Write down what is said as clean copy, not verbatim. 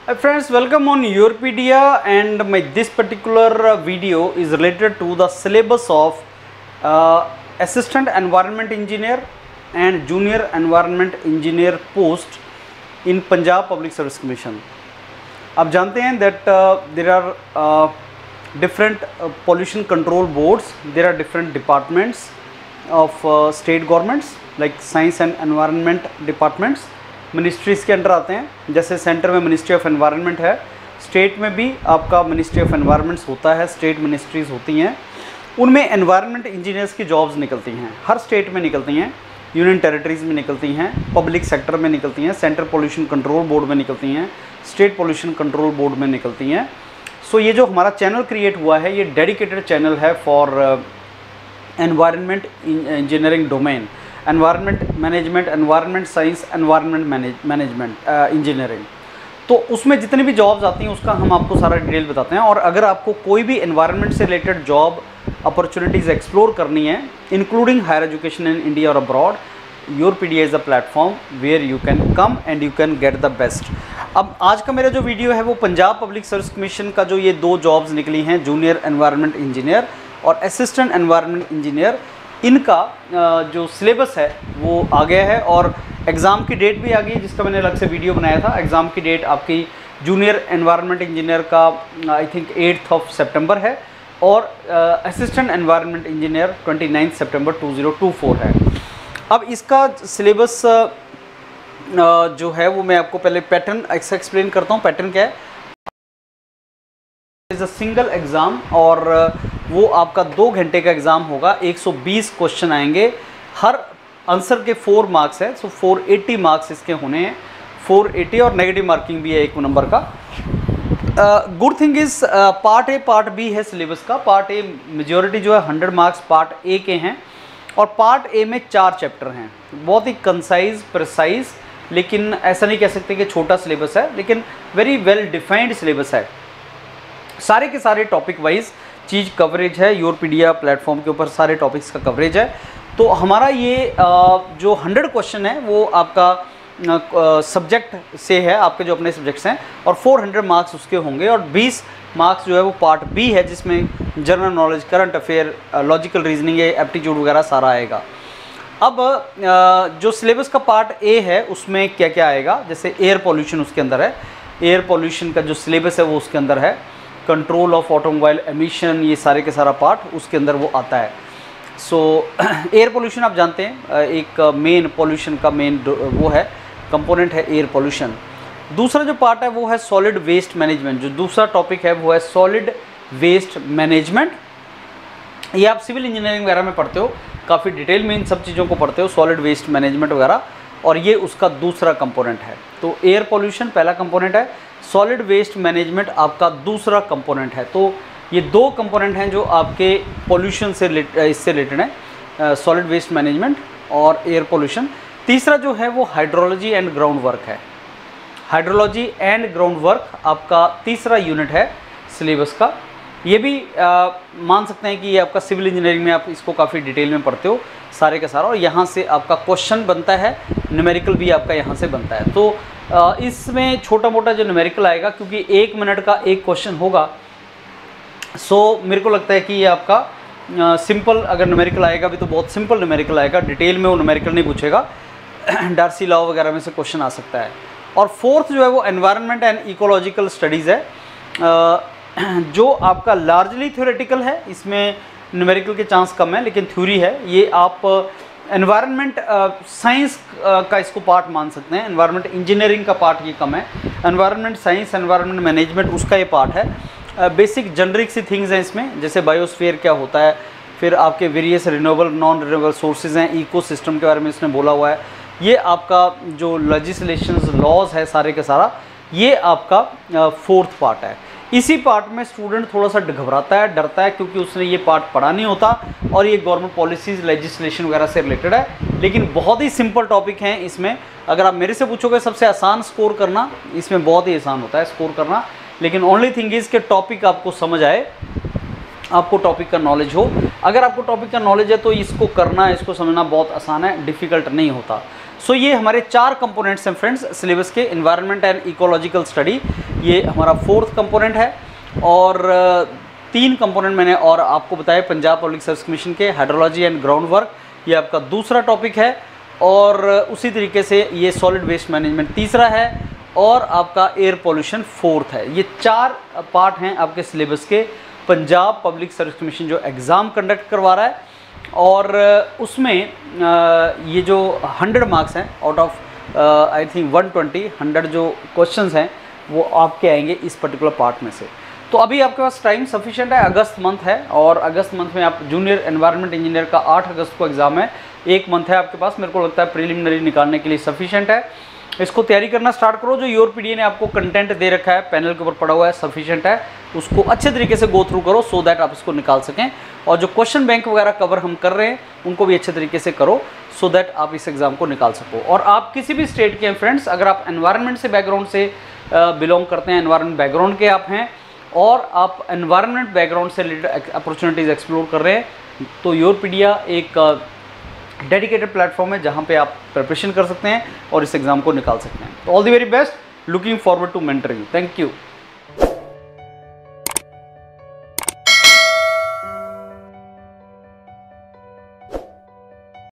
Hi friends, welcome on Europedia, and this particular video is related to the syllabus of Assistant Environment Engineer and Junior Environment Engineer post in Punjab Public Service Commission. आप जानते हैं that there are different pollution control boards, there are different departments of state governments like science and environment departments. Ministries के under आते हैं, जैसे centre में ministry of environment है, state में भी आपका मिनिस्ट्री ऑफ एनवायरनमेंट्स होता है, स्टेट मिनिस्ट्रीज़ होती हैं, उनमें एनवायरनमेंट इंजीनियर्स की जॉब्स निकलती हैं, हर स्टेट में निकलती हैं, यूनियन टेरिटरीज़ में निकलती हैं, पब्लिक सेक्टर में निकलती हैं, सेंट्रल पोल्यूशन कंट्रोल बोर्ड में निकलती हैं, स्टेट पोल्यूशन कंट्रोल बोर्ड में निकलती हैं। सो ये जो हमारा चैनल क्रिएट हुआ है, ये डेडिकेटेड चैनल है for environment engineering domain, environment management, environment science, environment management engineering. तो उसमें जितनी भी जॉब्स आती हैं उसका हम आपको सारा डिटेल बताते हैं। और अगर आपको कोई भी एनवायरनमेंट से रिलेटेड जॉब अपॉर्चुनिटीज़ एक्सप्लोर करनी है, including higher education in India और abroad, Yourpedia is a platform where you can come and you can get the best. अब आज का मेरा जो वीडियो है वो पंजाब पब्लिक सर्विस कमीशन का जो ये दो जॉब्स निकली हैं, जूनियर एनवायरनमेंट इंजीनियर और असिस्टेंट एनवायरनमेंट इंजीनियर, इनका जो सिलेबस है वो आ गया है और एग्ज़ाम की डेट भी आ गई, जिसका मैंने अलग से वीडियो बनाया था। एग्ज़ाम की डेट आपकी जूनियर एनवायरनमेंट इंजीनियर का आई थिंक 8 सितंबर है और असिस्टेंट एनवायरनमेंट इंजीनियर 29 सितंबर 2024 है। अब इसका सिलेबस जो है वो मैं आपको पहले पैटर्न एक्सप्लेन करता हूँ। पैटर्न क्या है? इज़ अ सिंगल एग्ज़ाम और वो आपका 2 घंटे का एग्ज़ाम होगा। 120 क्वेश्चन आएंगे, हर आंसर के 4 मार्क्स है, सो 480 मार्क्स इसके होने हैं, 480 और नेगेटिव मार्किंग भी है 1 नंबर का। Good thing is part A part B है सिलेबस का। पार्ट ए मेजॉरिटी जो है 100 मार्क्स पार्ट ए के हैं और पार्ट ए में 4 चैप्टर हैं। बहुत ही कंसाइज प्रिसाइज, लेकिन ऐसा नहीं कह सकते कि छोटा सिलेबस है, लेकिन वेरी वेल डिफाइंड सिलेबस है। सारे के सारे टॉपिक वाइज चीज़ कवरेज है, योरपीडिया प्लेटफॉर्म के ऊपर सारे टॉपिक्स का कवरेज है। तो हमारा ये जो 100 क्वेश्चन है वो आपका सब्जेक्ट से है, आपके जो अपने सब्जेक्ट्स हैं, और 400 मार्क्स उसके होंगे और 20 मार्क्स जो है वो पार्ट बी है, जिसमें general knowledge, current affair, logical reasoning, aptitude वगैरह सारा आएगा। अब जो सिलेबस का पार्ट ए है उसमें क्या क्या आएगा, जैसे एयर पॉल्यूशन उसके अंदर है, एयर पॉल्यूशन का जो सिलेबस है वो उसके अंदर है, कंट्रोल ऑफ ऑटोमोबाइल एमिशन, ये सारे के सारा पार्ट उसके अंदर वो आता है। सो एयर पोल्यूशन आप जानते हैं एक मेन पोल्यूशन का मेन वो है, कंपोनेंट है एयर पोल्यूशन। दूसरा जो पार्ट है वो है सॉलिड वेस्ट मैनेजमेंट। जो दूसरा टॉपिक है वो है सॉलिड वेस्ट मैनेजमेंट। ये आप सिविल इंजीनियरिंग वगैरह में पढ़ते हो, काफ़ी डिटेल में इन सब चीज़ों को पढ़ते हो, सॉलिड वेस्ट मैनेजमेंट वगैरह, और ये उसका दूसरा कंपोनेंट है। तो एयर पोल्यूशन पहला कंपोनेंट है, सॉलिड वेस्ट मैनेजमेंट आपका दूसरा कंपोनेंट है। तो ये 2 कंपोनेंट हैं जो आपके पोल्यूशन से इससे रिलेटेड है, सॉलिड वेस्ट मैनेजमेंट और एयर पोल्यूशन। तीसरा जो है वो हाइड्रोलॉजी एंड ग्राउंड वर्क है। हाइड्रोलॉजी एंड ग्राउंड वर्क आपका तीसरा यूनिट है सिलेबस का। ये भी मान सकते हैं कि ये आपका सिविल इंजीनियरिंग में आप इसको काफ़ी डिटेल में पढ़ते हो सारे का सारा, और यहाँ से आपका क्वेश्चन बनता है, न्यूमेरिकल भी आपका यहाँ से बनता है। तो इसमें छोटा मोटा जो न्यूमेरिकल आएगा, क्योंकि 1 मिनट का एक क्वेश्चन होगा, सो मेरे को लगता है कि ये आपका सिंपल, अगर न्यूमेरिकल आएगा भी तो बहुत सिंपल न्यूमेरिकल आएगा, डिटेल में वो न्यूमेरिकल नहीं पूछेगा, डार्सी लॉ वगैरह में से क्वेश्चन आ सकता है। और फोर्थ जो है वो एनवायरनमेंट एंड इकोलॉजिकल स्टडीज़ है, जो आपका लार्जली थ्योरेटिकल है, इसमें न्यूमेरिकल के चांस कम है लेकिन थ्योरी है। ये आप एनवायरनमेंट साइंस का इसको पार्ट मान सकते हैं, एनवायरनमेंट इंजीनियरिंग का पार्ट ये कम है, एनवायरनमेंट साइंस, एनवायरनमेंट मैनेजमेंट उसका ये पार्ट है। बेसिक जनरिक सी थिंग्स हैं इसमें, जैसे बायोस्फीयर क्या होता है, फिर आपके various renewable non renewable sources हैं, इकोसिस्टम के बारे में इसने बोला हुआ है। ये आपका जो लेजिस्लेशंस लॉज है सारे के सारा, ये आपका फोर्थ पार्ट है। इसी पार्ट में स्टूडेंट थोड़ा सा घबराता है, डरता है, क्योंकि उसने ये पार्ट पढ़ा नहीं होता और ये गवर्नमेंट पॉलिसीज़, लेजिस्लेशन वगैरह से रिलेटेड है, लेकिन बहुत ही सिंपल टॉपिक हैं इसमें। अगर आप मेरे से पूछोगे सबसे आसान स्कोर करना, इसमें बहुत ही आसान होता है स्कोर करना, लेकिन ओनली थिंग इज़ कि टॉपिक आपको समझ आए, आपको टॉपिक का नॉलेज हो। अगर आपको टॉपिक का नॉलेज है तो इसको करना, इसको समझना बहुत आसान है, डिफ़िकल्ट नहीं होता। सो ये हमारे 4 कंपोनेंट्स हैं फ्रेंड्स सिलेबस के, एनवायरनमेंट एंड इकोलॉजिकल स्टडी ये हमारा 4th कंपोनेंट है, और 3 कंपोनेंट मैंने और आपको बताया पंजाब पब्लिक सर्विस कमीशन के, हाइड्रोलॉजी एंड ग्राउंड वर्क ये आपका दूसरा टॉपिक है, और उसी तरीके से ये सॉलिड वेस्ट मैनेजमेंट तीसरा है, और आपका एयर पोल्यूशन 4th है। ये 4 पार्ट हैं आपके सिलेबस के, पंजाब पब्लिक सर्विस कमीशन जो एग्ज़ाम कंडक्ट करवा रहा है, और उसमें ये जो 100 मार्क्स हैं आउट ऑफ आई थिंक 100 जो क्वेश्चंस हैं वो आपके आएंगे इस पर्टिकुलर पार्ट में से। तो अभी आपके पास टाइम सफिशिएंट है, अगस्त मंथ है, और अगस्त मंथ में आप जूनियर एनवायरनमेंट इंजीनियर का 8 अगस्त को एग्ज़ाम है, 1 मंथ है आपके पास, मेरे को लगता है प्रिलिमिनरी निकालने के लिए सफिशिएंट है। इसको तैयारी करना स्टार्ट करो। जो यूरोपीडिया ने आपको कंटेंट दे रखा है पैनल के ऊपर पड़ा हुआ है सफिशिएंट है, उसको अच्छे तरीके से गो थ्रू करो सो दैट आप इसको निकाल सकें, और जो क्वेश्चन बैंक वगैरह कवर हम कर रहे हैं उनको भी अच्छे तरीके से करो सो दैट आप इस एग्ज़ाम को निकाल सको। और आप किसी भी स्टेट के हैं फ्रेंड्स, अगर आप एनवायरनमेंट से बैकग्राउंड से बिलोंग करते हैं, एनवायरनमेंट बैकग्राउंड के आप हैं, और आप एनवायरनमेंट बैकग्राउंड से रिलेटेड अपॉर्चुनिटीज़ एक्सप्लोर कर रहे हैं, तो यूरोपीडिया एक डेडिकेटेड प्लेटफॉर्म है जहाँ पे आप प्रिपरेशन कर सकते हैं और इस एग्ज़ाम को निकाल सकते हैं। तो all the very best, looking forward to mentor you. Thank you.